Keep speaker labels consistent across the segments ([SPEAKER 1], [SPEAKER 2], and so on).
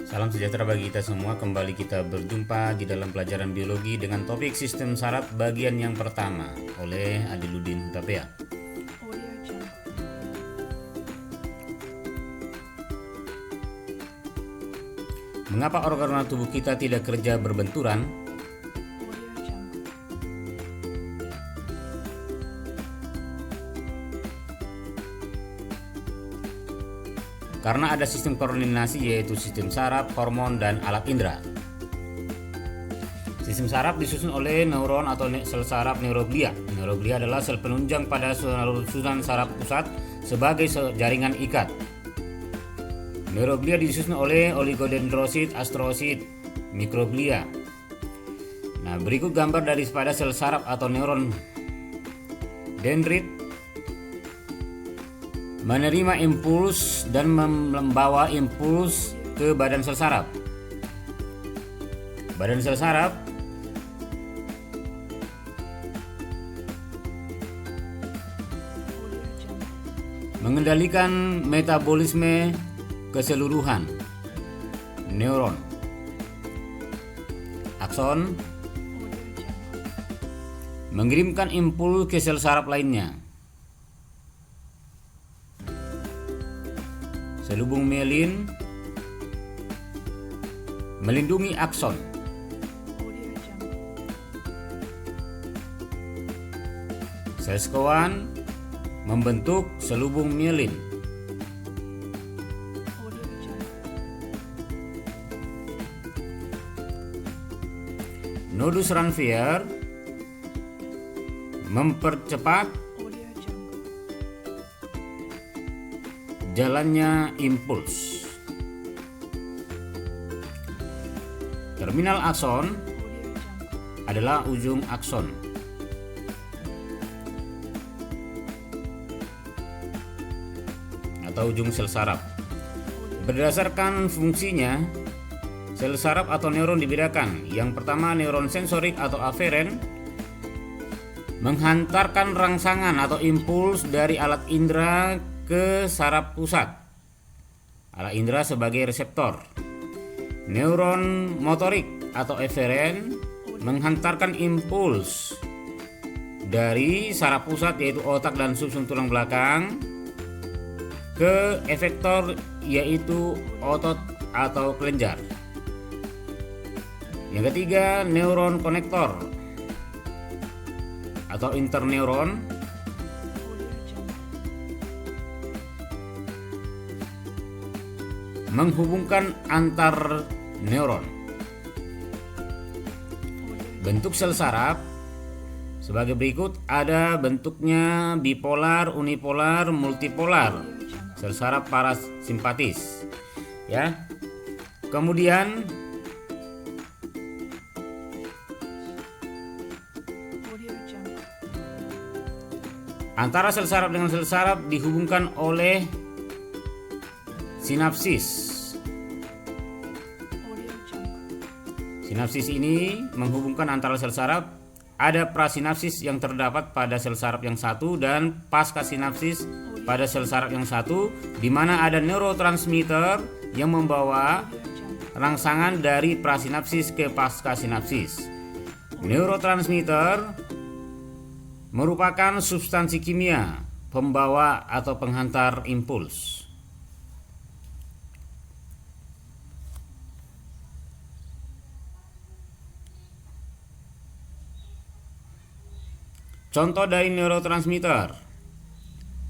[SPEAKER 1] Salam sejahtera bagi kita semua. Kembali kita berjumpa di dalam pelajaran biologi dengan topik sistem saraf bagian yang pertama oleh Adiludin Hutapea. Mengapa organ tubuh kita tidak kerja berbenturan? Karena ada sistem koordinasi, yaitu sistem saraf, hormon, dan alat indera. Sistem saraf disusun oleh neuron atau sel saraf neuroglia. Neuroglia adalah sel penunjang pada susunan saraf pusat sebagai jaringan ikat. Neuroglia disusun oleh oligodendrosit, astrosit, mikroglia. Nah, berikut gambar pada sel saraf atau neuron dendrit menerima impuls dan membawa impuls ke badan sel saraf. Badan sel saraf mengendalikan metabolisme keseluruhan neuron. Akson mengirimkan impuls ke sel saraf lainnya. Selubung mielin melindungi akson. Sel skeuan membentuk selubung mielin. Nodus Ranvier mempercepat jalannya impuls. Terminal akson adalah ujung akson. Atau ujung sel saraf. Berdasarkan fungsinya, sel saraf atau neuron dibedakan. Yang pertama, neuron sensorik atau aferen menghantarkan rangsangan atau impuls dari alat indera ke saraf pusat. Alat indera sebagai reseptor. Neuron motorik atau eferen menghantarkan impuls dari saraf pusat, yaitu otak dan sumsum tulang belakang, ke efektor, yaitu otot atau kelenjar. Yang ketiga, neuron konektor atau interneuron menghubungkan antar neuron. Bentuk sel saraf sebagai berikut, ada bentuknya bipolar, unipolar, multipolar. Sel saraf parasimpatis. Ya. Kemudian antara sel saraf dengan sel saraf dihubungkan oleh sinapsis. Sinapsis ini menghubungkan antara sel saraf. Ada prasinapsis yang terdapat pada sel saraf yang satu dan pasca sinapsis pada sel saraf yang satu, di mana ada neurotransmitter yang membawa rangsangan dari prasinapsis ke pasca sinapsis. Neurotransmitter merupakan substansi kimia pembawa atau penghantar impuls. Contoh dari neurotransmitter: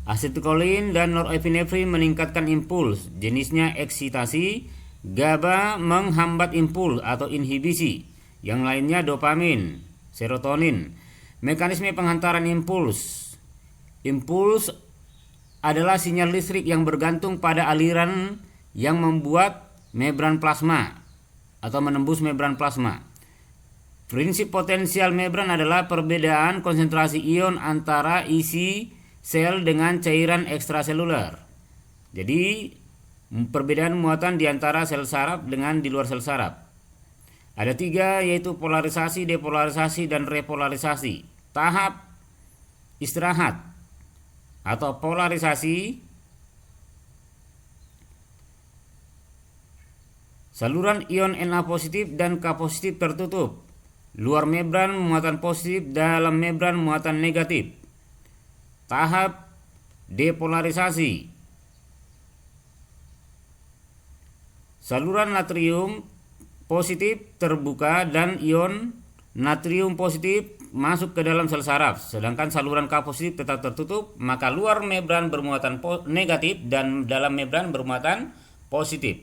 [SPEAKER 1] asetilkolin dan norepinefrin meningkatkan impuls, jenisnya eksitasi. GABA menghambat impuls atau inhibisi, yang lainnya dopamin, serotonin. Mekanisme penghantaran impuls. Impuls adalah sinyal listrik yang bergantung pada aliran yang membuat membran plasma atau menembus membran plasma. Prinsip potensial membran adalah perbedaan konsentrasi ion antara isi sel dengan cairan ekstraseluler. Jadi, perbedaan muatan di antara sel saraf dengan di luar sel saraf. Ada 3, yaitu polarisasi, depolarisasi, dan repolarisasi. Tahap istirahat atau polarisasi Saluran ion Na positif dan K positif tertutup. Luar membran muatan positif, dalam membran muatan negatif. Tahap depolarisasi. Saluran natrium positif terbuka dan ion natrium positif masuk ke dalam sel saraf, sedangkan saluran K positif tetap tertutup, maka luar membran bermuatan negatif dan dalam membran bermuatan positif.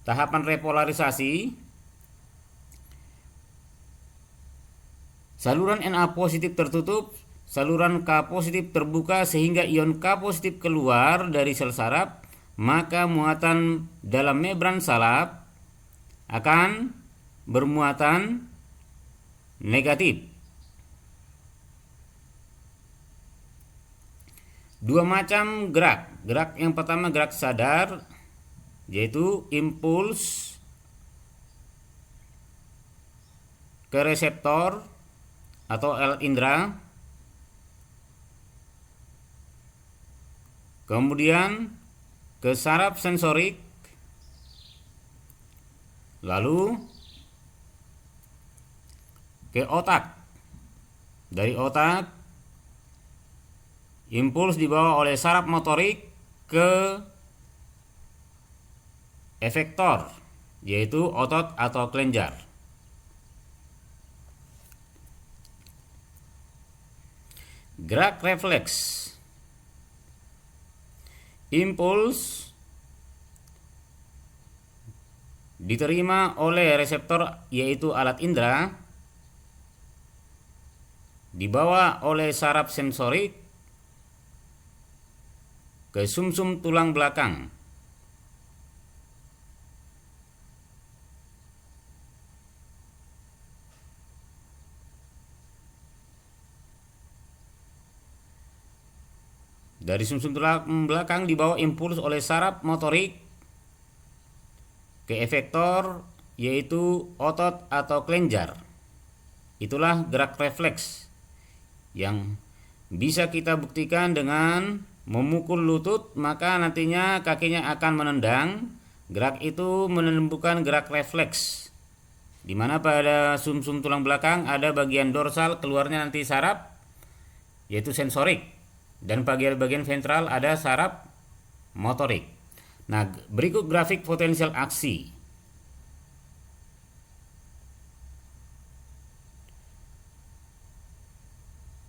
[SPEAKER 1] Tahapan repolarisasi. Saluran Na positif tertutup, saluran K positif terbuka sehingga ion K positif keluar dari sel saraf, maka muatan dalam membran saraf akan bermuatan negatif. Dua macam gerak. Gerak yang pertama gerak sadar, yaitu impuls ke reseptor atau alat indera. Kemudian ke saraf sensorik, lalu ke otak. Dari otak, impuls dibawa oleh saraf motorik ke efektor, yaitu otot atau kelenjar. Gerak refleks. Impuls diterima oleh reseptor, yaitu alat indera, dibawa oleh saraf sensorik ke sumsum tulang belakang. Dari sumsum tulang belakang dibawa impuls oleh saraf motorik ke efektor, yaitu otot atau kelenjar. Itulah gerak refleks yang bisa kita buktikan dengan memukul lutut, maka nantinya kakinya akan menendang. Gerak itu menunjukkan gerak refleks, di mana pada sumsum tulang belakang ada bagian dorsal, keluarnya nanti saraf, yaitu sensorik, dan bagian ventral ada saraf motorik. Nah, berikut grafik potensial aksi.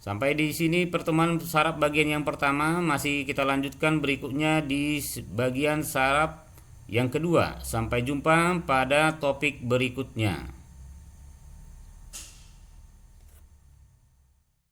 [SPEAKER 1] Sampai di sini pertemuan saraf bagian yang pertama, masih kita lanjutkan berikutnya di bagian saraf yang kedua. Sampai jumpa pada topik berikutnya.